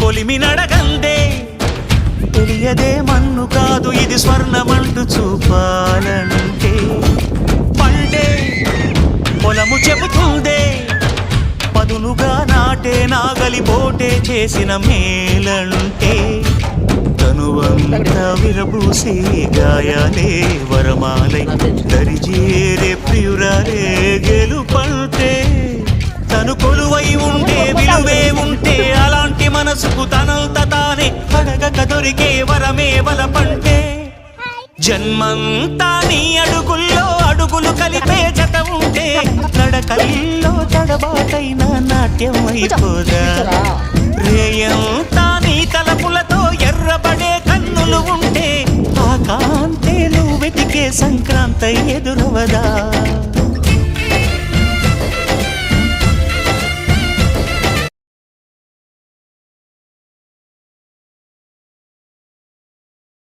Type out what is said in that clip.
కొలిమి నడగందే తెలియదే మన్ను కాదు ఇది స్వర్ణమంటూ చూపాలంటే పండే పొలము చెబుతుందే పదునుగా నాటే నాగలి పోటే చేసిన మేలంటే తనువంతా విరబూసే గాయాలే వరమాలై దరిజేరే ప్రియురాలే గెలుపంటే తను కొలువై ఉండే విలువే ఉంటే అలాంటి మనసుకు తనంత తానే అడగక దొరికే వరమే వలపంటే జన్మంతా నీ అడుగుల్లో అడుగులు కలిపే జత ఉంటే నడకల్లో తడబాటైన నాట్యం అయిపోదా రేయంతా నీ తలపులతో ఎర్రబడే కన్నులు ఉంటే ఆ కాంతే నువ్వు వెతికే సంక్రాంతి ఎదురవదా